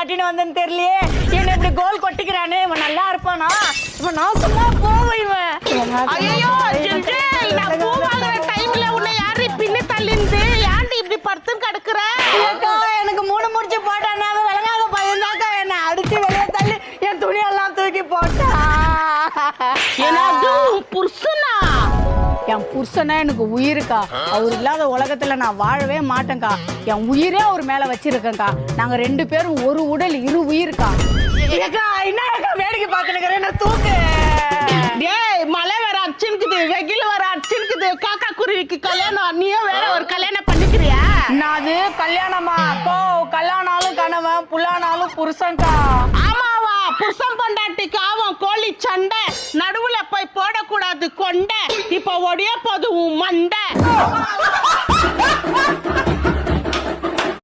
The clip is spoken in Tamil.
கட்டின்னு வந்தேன்னு தெரியலையே. என்ன இப்படி கோல் கொட்டிக்கிறானே, இவன் நல்லா இருப்பானா? இவன் நாசமா போவன் இவன். ஐயோ நான் பூ வாங்குற டைம்ல உன்னை யாரு பின்ன தள்ளிந்து ஏன்டி இப்படி படுத்துன்னு கிடக்குற? எனக்கு 3 முடிச்சு போட்டானா விளங்காத பையன்தாக்கா என்ன அடிச்சு வெளியே தள்ளி என் துணியெல்லாம் தூக்கி போட்டா. என்னது புருஷனா? என் புருஷனா எனக்கு உயிருக்கா. அவர் இல்லாத உலகத்துல நான் வாழவே மாட்டேன்க்கா. என் உயிரே அவர் மேல வச்சிருக்கேன்க்கா. நாங்க 2 பேரும் ஒரு உடல் 2 உயிருக்கா. என்ன வேடிக்கை பார்த்துருக்கிறேன், என்ன தூக்கு. டேய் மழை வர அடிச்சுக்குது, வெயில் வர அடிச்சுக்குது, காக்கா குருவிக்கு கல்யாணம், நீயும் வேற ஒரு கல்யாணம் பண்ணிக்கிறியா? நான் அது கல்யாணமா அக்கோ? கல்யாணாலும் கணவன், புல்லானாலும் புருஷன்க்கா. ஆமாவா? புருஷன் பொண்டாட்டிக்கு ஆவும் கோழி சண்டை, நடுவுல போய் போடக்கூடாது கொண்டை, இப்ப ஒடிய போது உன் மண்டை.